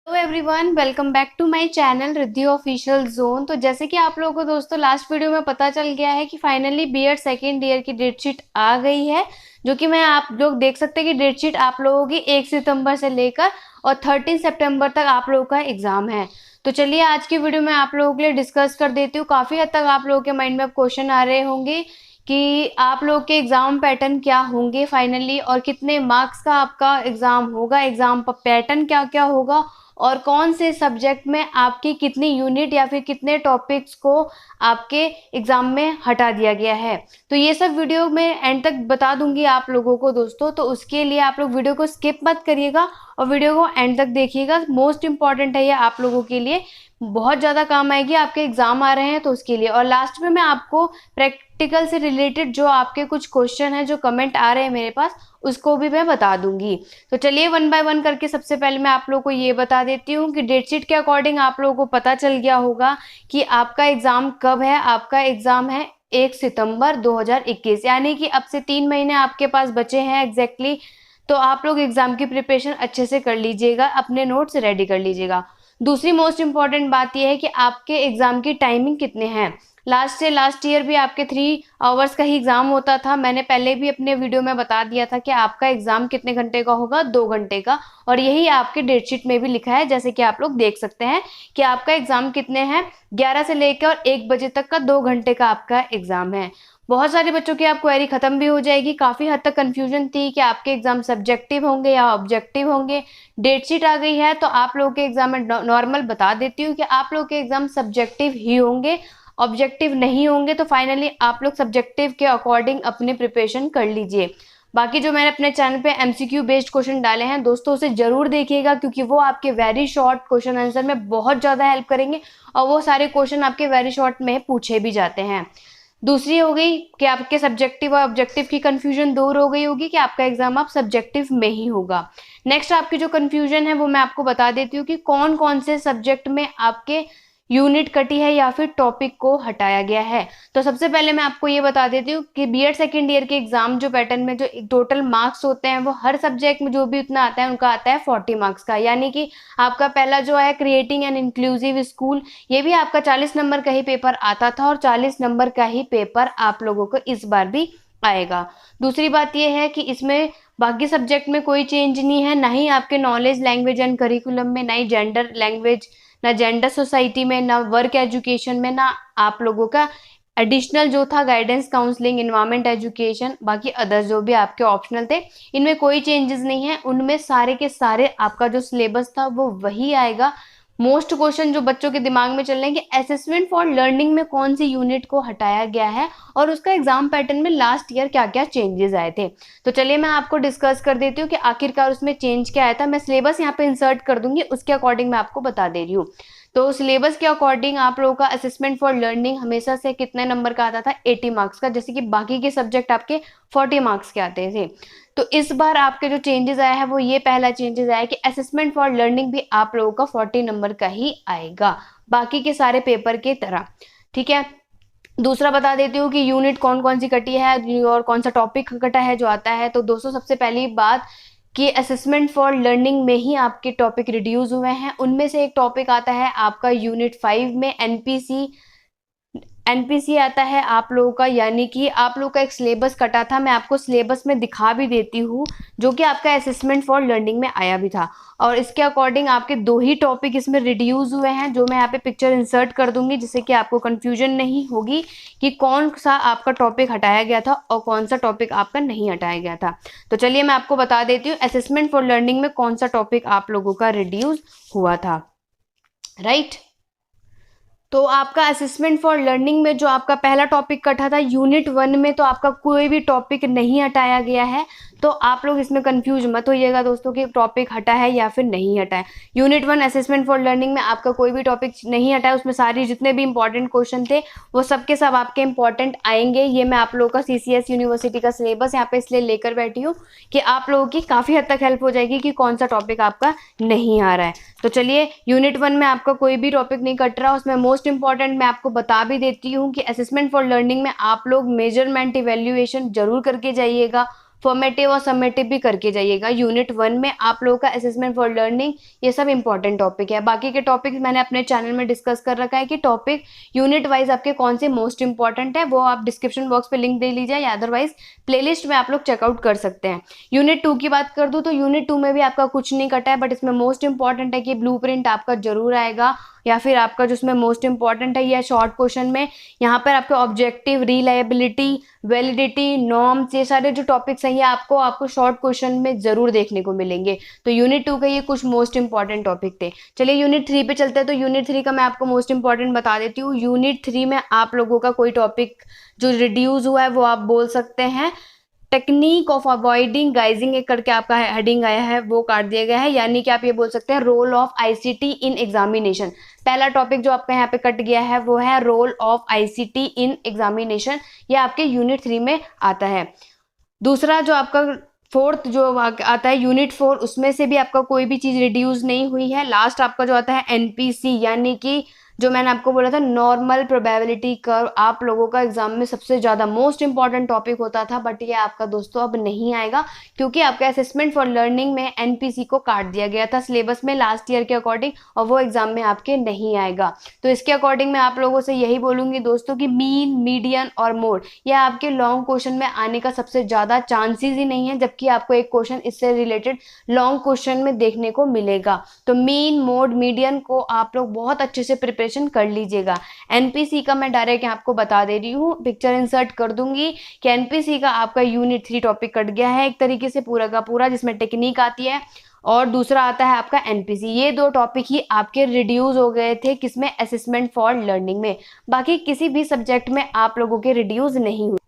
Hello everyone, welcome back to my channel Riddhi official zone. तो जैसे कि आप लोगों को दोस्तों लास्ट वीडियो में पता चल गया है कि फाइनली बीएड सेकेंड ईयर की डेट शीट आ गई है, जो कि मैं आप लोग देख सकते हैं कि डेट शीट आप लोगों की 1 सितंबर से लेकर और 13 सितंबर तक आप लोगों का एग्जाम है। तो चलिए आज की वीडियो में आप लोगों के लिए डिस्कस कर देती हूँ। काफ़ी हद तक आप लोगों के माइंड में अब क्वेश्चन आ रहे होंगे कि आप लोग के एग्जाम पैटर्न क्या होंगे फाइनली, और कितने मार्क्स का आपका एग्जाम होगा, एग्जाम पैटर्न क्या क्या होगा, और कौन से सब्जेक्ट में आपकी कितनी यूनिट या फिर कितने टॉपिक्स को आपके एग्जाम में हटा दिया गया है। तो ये सब वीडियो में एंड तक बता दूंगी आप लोगों को दोस्तों, तो उसके लिए आप लोग वीडियो को स्किप मत करिएगा और वीडियो को एंड तक देखिएगा। मोस्ट इंपॉर्टेंट है ये आप लोगों के लिए, बहुत ज़्यादा काम आएगी, आपके एग्जाम आ रहे हैं तो उसके लिए। और लास्ट में मैं आपको प्रैक्टिकल से रिलेटेड जो आपके कुछ क्वेश्चन हैं जो कमेंट आ रहे हैं मेरे पास, उसको भी मैं बता दूंगी। तो चलिए वन बाय वन करके सबसे पहले मैं आप लोगों को ये बता देती हूँ कि डेट शीट के अकॉर्डिंग आप लोगों को पता चल गया होगा कि आपका एग्जाम कब है। आपका एग्जाम है 1 सितंबर 2021, यानी कि अब से 3 महीने आपके पास बचे हैं एग्जैक्टली। तो आप लोग एग्जाम की प्रिपरेशन अच्छे से कर लीजिएगा, अपने नोट्स रेडी कर लीजिएगा। दूसरी मोस्ट इंपॉर्टेंट बात यह है कि आपके एग्जाम की टाइमिंग कितने हैं। लास्ट ईयर भी आपके 3 आवर्स का ही एग्जाम होता था। मैंने पहले भी अपने वीडियो में बता दिया था कि आपका एग्जाम कितने घंटे का होगा, 2 घंटे का, और यही आपके डेट शीट में भी लिखा है। जैसे कि आप लोग देख सकते हैं कि आपका एग्जाम कितने हैं, 11 से लेकर 1 बजे तक का 2 घंटे का आपका एग्जाम है। बहुत सारे बच्चों की आप क्वेरी खत्म भी हो जाएगी। काफी हद तक कंफ्यूजन थी कि आपके एग्जाम सब्जेक्टिव होंगे या ऑब्जेक्टिव होंगे। डेट शीट आ गई है तो आप लोगों के एग्जाम में नॉर्मल बता देती हूँ कि आप लोगों के एग्जाम सब्जेक्टिव ही होंगे, ऑब्जेक्टिव नहीं होंगे। तो फाइनली आप लोग सब्जेक्टिव के अकॉर्डिंग अपनी प्रिपरेशन कर लीजिए। बाकी जो मैंने अपने चैनल पे एमसीक्यू बेस्ड क्वेश्चन डाले हैं दोस्तों, उसे जरूर देखिएगा, क्योंकि वो आपके वेरी शॉर्ट क्वेश्चन आंसर में बहुत ज़्यादा हेल्प करेंगे और वो सारे क्वेश्चन आपके वेरी शॉर्ट में पूछे भी जाते हैं। दूसरी हो गई कि आपके सब्जेक्टिव और ऑब्जेक्टिव की कंफ्यूजन दूर हो गई होगी कि आपका एग्जाम आप सब्जेक्टिव में ही होगा। नेक्स्ट आपकी जो कंफ्यूजन है वो मैं आपको बता देती हूँ कि कौन कौन से सब्जेक्ट में आपके यूनिट कटी है या फिर टॉपिक को हटाया गया है। तो सबसे पहले मैं आपको ये बता देती हूँ कि बीएड सेकेंड ईयर के एग्जाम जो पैटर्न में जो टोटल मार्क्स होते हैं वो हर सब्जेक्ट में जो भी उतना आता है उनका आता है 40 मार्क्स का। यानी कि आपका पहला जो है क्रिएटिंग एन इंक्लूसिव स्कूल, ये भी आपका 40 नंबर का ही पेपर आता था और 40 नंबर का ही पेपर आप लोगों को इस बार भी आएगा। दूसरी बात यह है कि इसमें बाकी सब्जेक्ट में कोई चेंज नहीं है, ना ही आपके नॉलेज लैंग्वेज एंड करिकुलम में, ना ही जेंडर लैंग्वेज, ना जेंडर सोसाइटी में, ना वर्क एजुकेशन में, ना आप लोगों का एडिशनल जो था गाइडेंस काउंसलिंग इन्वायरमेंट एजुकेशन, बाकी अदर्स जो भी आपके ऑप्शनल थे, इनमें कोई चेंजेस नहीं है। उनमें सारे के सारे आपका जो सिलेबस था वो वही आएगा। मोस्ट क्वेश्चन जो बच्चों के दिमाग में चल रहे हैं कि असेसमेंट फॉर लर्निंग में कौन सी यूनिट को हटाया गया है और उसका एग्जाम पैटर्न में लास्ट ईयर क्या क्या चेंजेस आए थे। तो चलिए मैं आपको डिस्कस कर देती हूँ कि आखिरकार उसमें चेंज क्या आया था। मैं सिलेबस यहाँ पे इंसर्ट कर दूंगी, उसके अकॉर्डिंग मैं आपको बता दे रही हूँ। तो सिलेबस के अकॉर्डिंग आप लोगों का असेसमेंट फॉर लर्निंग हमेशा से कितने नंबर का आता था, 80 मार्क्स का, जैसे कि बाकी के सब्जेक्ट आपके 40 मार्क्स के आते थे। तो इस बार आपके जो चेंजेस आया है वो ये पहला चेंजेस आया कि असेसमेंट फॉर लर्निंग भी आप लोगों का 40 नंबर का ही आएगा, बाकी के सारे पेपर की तरह। ठीक है। दूसरा बता देती हूँ कि यूनिट कौन कौन सी कटी है और कौन सा टॉपिक कटा है जो आता है। तो दोस्तों सबसे पहली बात कि असेसमेंट फॉर लर्निंग में ही आपके टॉपिक रिड्यूस हुए हैं। उनमें से एक टॉपिक आता है आपका यूनिट 5 में एनपीसी। एनपीसी आता है आप लोगों का, यानी कि आप लोगों का एक सिलेबस कटा था। मैं आपको सिलेबस में दिखा भी देती हूँ, जो कि आपका असेसमेंट फॉर लर्निंग में आया भी था। और इसके अकॉर्डिंग आपके 2 ही टॉपिक इसमें रिड्यूस हुए हैं, जो मैं यहाँ पे पिक्चर इंसर्ट कर दूंगी, जिससे कि आपको कंफ्यूजन नहीं होगी कि कौन सा आपका टॉपिक हटाया गया था और कौन सा टॉपिक आपका नहीं हटाया गया था। तो चलिए मैं आपको बता देती हूँ असेसमेंट फॉर लर्निंग में कौन सा टॉपिक आप लोगों का रिड्यूस हुआ था। राइट। तो आपका असेसमेंट फॉर लर्निंग में जो आपका पहला टॉपिक कटा था यूनिट 1 में, तो आपका कोई भी टॉपिक नहीं हटाया गया है। तो आप लोग इसमें कंफ्यूज मत होइएगा दोस्तों कि टॉपिक हटा है या फिर नहीं हटा है। यूनिट 1 असेसमेंट फॉर लर्निंग में आपका कोई भी टॉपिक नहीं हटा है। उसमें सारे जितने भी इंपॉर्टेंट क्वेश्चन थे वो सब के सब आपके इंपॉर्टेंट आएंगे। ये मैं आप लोगों का सीसीएस यूनिवर्सिटी का सिलेबस यहाँ पे इसलिए लेकर बैठी हूँ कि आप लोगों की काफ़ी हद तक हेल्प हो जाएगी कि कौन सा टॉपिक आपका नहीं आ रहा है। तो चलिए यूनिट 1 में आपका कोई भी टॉपिक नहीं कट रहा। उसमें मोस्ट इंपॉर्टेंट मैं आपको बता भी देती हूँ कि असेसमेंट फॉर लर्निंग में आप लोग मेजरमेंट इवेल्युएशन जरूर करके जाइएगा। फॉर्मेटिव और समेटिव भी करके जाइएगा। यूनिट 1 में आप लोगों का असेसमेंट फॉर लर्निंग, ये सब इंपॉर्टेंट टॉपिक है। बाकी के टॉपिक मैंने अपने चैनल में डिस्कस कर रखा है कि टॉपिक यूनिट वाइज आपके कौन से मोस्ट इंपॉर्टेंट है, वो आप डिस्क्रिप्शन बॉक्स पे लिंक दे लीजिए या अदरवाइज प्लेलिस्ट में आप लोग चेकआउट कर सकते हैं। यूनिट 2 की बात कर दूं तो यूनिट 2 में भी आपका कुछ नहीं कटा है, बट इसमें मोस्ट इंपॉर्टेंट है कि ब्लूप्रिंट आपका जरूर आएगा, या फिर आपका जो इसमें मोस्ट इंपॉर्टेंट है, यह शॉर्ट क्वेश्चन में यहाँ पर आपके ऑब्जेक्टिव, रिलायबिलिटी, वैलिडिटी, नॉर्म्स, ये सारे जो टॉपिक्स हैं ये आपको शॉर्ट क्वेश्चन में जरूर देखने को मिलेंगे। तो यूनिट 2 के ये कुछ मोस्ट इंपॉर्टेंट टॉपिक थे। चलिए यूनिट 3 पे चलते हैं। तो यूनिट 3 का मैं आपको मोस्ट इंपॉर्टेंट बता देती हूँ। यूनिट 3 में आप लोगों का कोई टॉपिक जो रिड्यूस हुआ है वो आप बोल सकते हैं टेक्निक ऑफ अवॉइडिंग गाइजिंग, एक करके आपका हेडिंग आया है वो काट दिया गया है, यानी कि आप ये बोल सकते हैं role of ICT in examination. पहला टॉपिक जो आपका यहाँ पे कट गया है वो है role of ICT in examination, ये आपके यूनिट 3 में आता है। दूसरा जो आपका फोर्थ जो आता है यूनिट 4, उसमें से भी आपका कोई भी चीज रिड्यूस नहीं हुई है। लास्ट आपका जो आता है एनपीसी, यानी कि जो मैंने आपको बोला था नॉर्मल प्रोबेबिलिटी कर्व, आप लोगों का एग्जाम में सबसे ज्यादा मोस्ट इंपॉर्टेंट टॉपिक होता था, बट ये आपका दोस्तों अब नहीं आएगा क्योंकि आपका असेसमेंट फॉर लर्निंग में एनपीसी को काट दिया गया था सिलेबस में लास्ट ईयर के अकॉर्डिंग, और वो एग्जाम में आपके नहीं आएगा। तो इसके अकॉर्डिंग मैं आप लोगों से यही बोलूंगी दोस्तों कि मीन, मीडियन और मोड ये आपके लॉन्ग क्वेश्चन में आने का सबसे ज्यादा चांसेस ही नहीं है, जबकि आपको एक क्वेश्चन इससे रिलेटेड लॉन्ग क्वेश्चन में देखने को मिलेगा। तो मीन, मोड, मीडियन को आप लोग बहुत अच्छे से प्रिपरेशन कर लीजिएगा। एनपीसी का मैं डायरेक्ट आपको बता दे रही हूँ, पिक्चर इंसर्ट कर दूंगी कि एनपीसी का आपका यूनिट 3 टॉपिक कट गया है एक तरीके से पूरा का पूरा, जिसमें टेक्निक आती है और दूसरा आता है आपका एनपीसी। ये दो टॉपिक ही आपके रिड्यूस हो गए थे किसमें, असेसमेंट फॉर लर्निंग में। बाकी किसी भी सब्जेक्ट में आप लोगों के रिड्यूस नहीं हुए।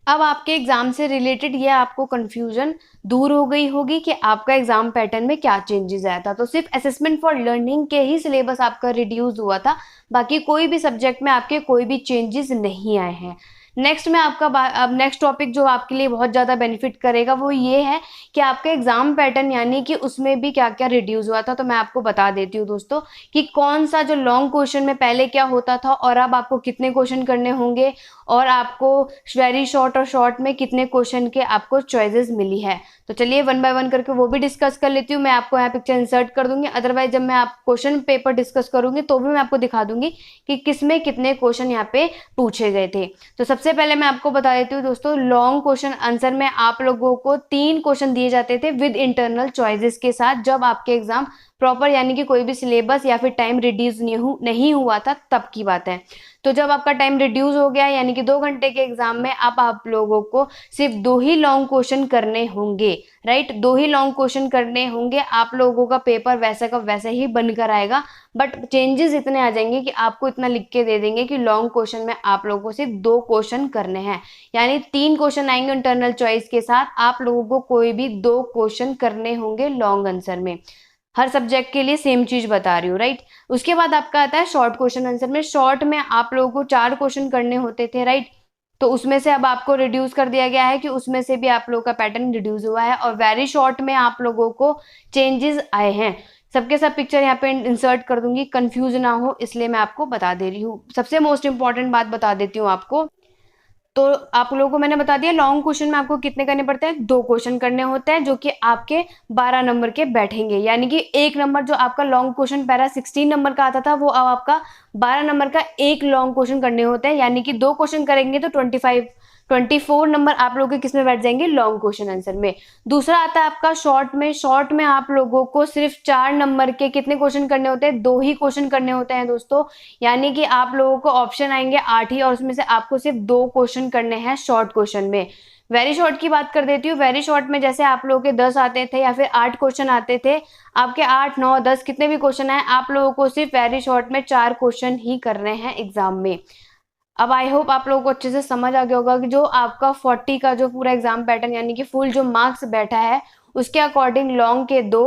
अब आपके एग्जाम से रिलेटेड ये आपको कंफ्यूजन दूर हो गई होगी कि आपका एग्जाम पैटर्न में क्या चेंजेस आया था। तो सिर्फ असेसमेंट फॉर लर्निंग के ही सिलेबस आपका रिड्यूस हुआ था, बाकी कोई भी सब्जेक्ट में आपके कोई भी चेंजेस नहीं आए हैं। नेक्स्ट में आपका अब नेक्स्ट टॉपिक जो आपके लिए बहुत ज़्यादा बेनिफिट करेगा वो ये है कि आपका एग्जाम पैटर्न, यानी कि उसमें भी क्या क्या रिड्यूस हुआ था। तो मैं आपको बता देती हूँ दोस्तों कि कौन सा जो लॉन्ग क्वेश्चन में पहले क्या होता था और अब आपको कितने क्वेश्चन करने होंगे, और आपको वेरी शॉर्ट और शॉर्ट में कितने क्वेश्चन के आपको चॉइसेस मिली है। तो चलिए वन बाय वन करके वो भी डिस्कस कर लेती हूँ। मैं आपको यहाँ पिक्चर इंसर्ट कर दूंगी, अदरवाइज जब मैं आप क्वेश्चन पेपर डिस्कस करूंगी तो भी मैं आपको दिखा दूंगी कि किसमें कितने क्वेश्चन यहाँ पे पूछे गए थे। तो सबसे पहले मैं आपको बता देती हूँ दोस्तों, लॉन्ग क्वेश्चन आंसर में आप लोगों को 3 क्वेश्चन दिए जाते थे विद इंटरनल चॉइसेस के साथ, जब आपके एग्जाम प्रॉपर यानी कि कोई भी सिलेबस या फिर टाइम रिड्यूस नहीं हुआ था तब की बात है। तो जब आपका टाइम रिड्यूस हो गया यानी कि 2 घंटे के एग्जाम में अब आप लोगों को सिर्फ 2 ही लॉन्ग क्वेश्चन करने होंगे, राइट। 2 ही लॉन्ग क्वेश्चन करने होंगे, आप लोगों का पेपर वैसा का वैसा ही बनकर आएगा, बट चेंजेस इतने आ जाएंगे कि आपको इतना लिख के दे देंगे कि लॉन्ग क्वेश्चन में आप लोगों को सिर्फ 2 क्वेश्चन करने हैं, यानी 3 क्वेश्चन आएंगे इंटरनल चॉइस के साथ, आप लोगों को कोई भी 2 क्वेश्चन करने होंगे लॉन्ग आंसर में। हर सब्जेक्ट के लिए सेम चीज बता रही हूँ, राइट। उसके बाद आपका आता है शॉर्ट क्वेश्चन आंसर में। शॉर्ट में आप लोगों को 4 क्वेश्चन करने होते थे, राइट। तो उसमें से अब आपको रिड्यूस कर दिया गया है कि उसमें से भी आप लोगों का पैटर्न रिड्यूस हुआ है, और वेरी शॉर्ट में आप लोगों को चेंजेस आए हैं। सबके सब पिक्चर यहाँ पे इंसर्ट कर दूंगी, कंफ्यूज ना हो इसलिए मैं आपको बता दे रही हूँ। सबसे मोस्ट इंपॉर्टेंट बात बता देती हूँ आपको। तो आप लोगों को मैंने बता दिया लॉन्ग क्वेश्चन में आपको कितने करने पड़ते हैं, 2 क्वेश्चन करने होते हैं जो कि आपके 12 नंबर के बैठेंगे, यानी कि 1 नंबर जो आपका लॉन्ग क्वेश्चन पहला 16 नंबर का आता था वो अब आपका 12 नंबर का एक लॉन्ग क्वेश्चन करने होते हैं, यानी कि 2 क्वेश्चन करेंगे तो 24 नंबर आप लोगों के किसमें बैठ जाएंगे, लॉन्ग क्वेश्चन आंसर में। दूसरा आता है आपका शॉर्ट में। शॉर्ट में आप लोगों को सिर्फ 4 नंबर के कितने क्वेश्चन करने होते हैं, 2 ही क्वेश्चन करने होते हैं दोस्तों, यानी कि आप लोगों को ऑप्शन आएंगे 8 ही, और उसमें से आपको सिर्फ 2 क्वेश्चन करने हैं शॉर्ट क्वेश्चन में। वेरी शॉर्ट की बात कर देती हूँ। वेरी शॉर्ट में जैसे आप लोगों के 10 आते थे या फिर 8 क्वेश्चन आते थे, आपके 8, 9, 10 कितने भी क्वेश्चन आए, आप लोगों को सिर्फ वेरी शॉर्ट में 4 क्वेश्चन ही करने हैं एग्जाम में। अब आई होप आप लोगों को अच्छे से समझ आ गया होगा कि जो आपका 40 का जो पूरा एग्जाम पैटर्न यानी कि फुल जो मार्क्स बैठा है उसके अकॉर्डिंग लॉन्ग के 2,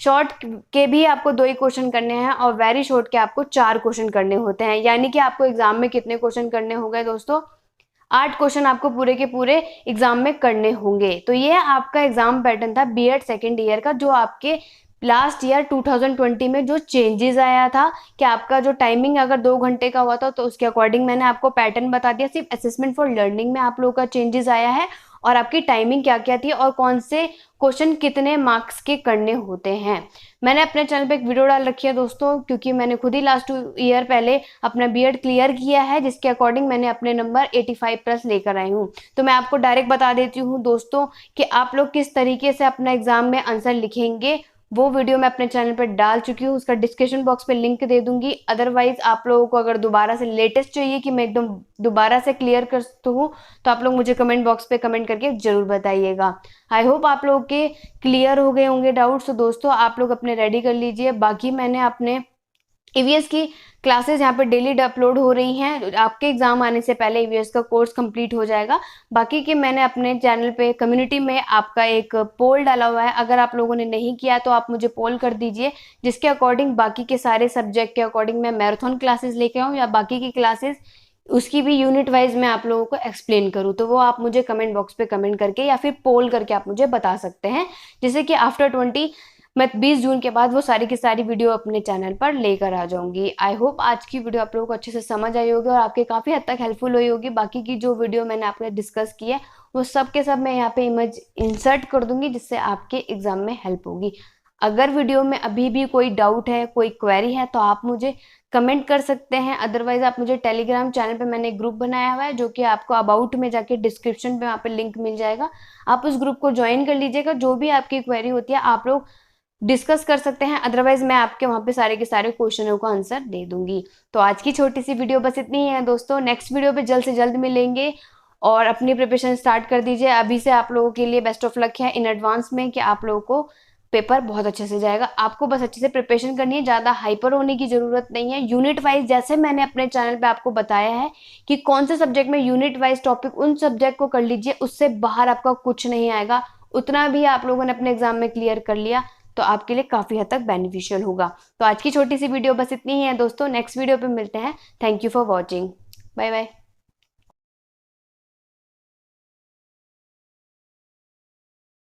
शॉर्ट के भी आपको 2 ही क्वेश्चन करने हैं, और वेरी शॉर्ट के आपको 4 क्वेश्चन करने होते हैं, यानी कि आपको एग्जाम में कितने क्वेश्चन करने हो गए दोस्तों, 8 क्वेश्चन आपको पूरे के पूरे एग्जाम में करने होंगे। तो ये आपका एग्जाम पैटर्न था बीएड सेकेंड ईयर का, जो आपके लास्ट ईयर 2020 में जो चेंजेस आया था कि आपका जो टाइमिंग अगर 2 घंटे का हुआ था तो उसके अकॉर्डिंग मैंने आपको पैटर्न बता दिया। सिर्फ असेसमेंट फॉर लर्निंग में आप लोगों का चेंजेस आया है, और आपकी टाइमिंग क्या क्या थी और कौन से क्वेश्चन कितने मार्क्स के करने होते हैं। मैंने अपने चैनल पे एक वीडियो डाल रखी है दोस्तों, क्योंकि मैंने खुद ही लास्ट ईयर पहले अपना बीएड क्लियर किया है, जिसके अकॉर्डिंग मैंने अपने नंबर 85+ लेकर आई हूँ। तो मैं आपको डायरेक्ट बता देती हूँ दोस्तों कि आप लोग किस तरीके से अपना एग्जाम में आंसर लिखेंगे, वो वीडियो मैं अपने चैनल पर डाल चुकी हूँ, उसका डिस्क्रिप्शन बॉक्स पे लिंक दे दूंगी। अदरवाइज आप लोगों को अगर दोबारा से लेटेस्ट चाहिए कि मैं एकदम दोबारा से क्लियर कर दूँ, तो आप लोग मुझे कमेंट बॉक्स पे कमेंट करके जरूर बताइएगा। आई होप आप लोग के क्लियर हो गए होंगे डाउट्स। तो दोस्तों आप लोग अपने रेडी कर लीजिए। बाकी मैंने अपने ईवीएस की क्लासेस यहाँ पे डेली अपलोड हो रही हैं, आपके एग्जाम आने से पहले ईवीएस का कोर्स कंप्लीट हो जाएगा। बाकी के मैंने अपने चैनल पे कम्युनिटी में आपका एक पोल डाला हुआ है, अगर आप लोगों ने नहीं किया तो आप मुझे पोल कर दीजिए, जिसके अकॉर्डिंग बाकी के सारे सब्जेक्ट के अकॉर्डिंग मैं मैराथन क्लासेस लेके आऊँ या बाकी की क्लासेस उसकी भी यूनिट वाइज मैं आप लोगों को एक्सप्लेन करूँ। तो वो आप मुझे कमेंट बॉक्स पे कमेंट करके या फिर पोल करके आप मुझे बता सकते हैं, जैसे कि आफ्टर 20 जून के बाद वो सारी की सारी वीडियो अपने चैनल पर लेकर आ जाऊंगी। आई होप आज की वीडियो आप लोगों को अच्छे से समझ आई होगी और आपके काफ़ी हद तक हेल्पफुल हुई होगी। बाकी की जो वीडियो मैंने आपने डिस्कस की है वो सब के सब मैं यहाँ पे इमेज इंसर्ट कर दूंगी, जिससे आपके एग्जाम में हेल्प होगी। अगर वीडियो में अभी भी कोई डाउट है, कोई क्वेरी है, तो आप मुझे कमेंट कर सकते हैं। अदरवाइज आप मुझे टेलीग्राम चैनल पे मैंने एक ग्रुप बनाया हुआ है, जो कि आपको अबाउट में जाके डिस्क्रिप्शन पे वहाँ पे लिंक मिल जाएगा, आप उस ग्रुप को ज्वाइन कर लीजिएगा। जो भी आपकी क्वेरी होती है आप लोग डिस्कस कर सकते हैं, अदरवाइज मैं आपके वहां पे सारे के सारे क्वेश्चनों का आंसर दे दूंगी। तो आज की छोटी सी वीडियो बस इतनी ही है दोस्तों। नेक्स्ट वीडियो पे जल्द से जल्द मिलेंगे और अपनी प्रिपरेशन स्टार्ट कर दीजिए। अभी से आप लोगों के लिए बेस्ट ऑफ लक है इन एडवांस में कि आप लोगों को पेपर बहुत अच्छे से जाएगा। आपको बस अच्छे से प्रिपरेशन करनी है, ज़्यादा हाइपर होने की ज़रूरत नहीं है। यूनिट वाइज जैसे मैंने अपने चैनल पे आपको बताया है कि कौन से सब्जेक्ट में यूनिट वाइज टॉपिक, उन सब्जेक्ट को कर लीजिए, उससे बाहर आपका कुछ नहीं आएगा। उतना भी आप लोगों ने अपने एग्जाम में क्लियर कर लिया तो आपके लिए काफ़ी हद तक बेनिफिशियल होगा। तो आज की छोटी सी वीडियो बस इतनी ही है दोस्तों। नेक्स्ट वीडियो पे मिलते हैं। Thank you for watching. Bye bye.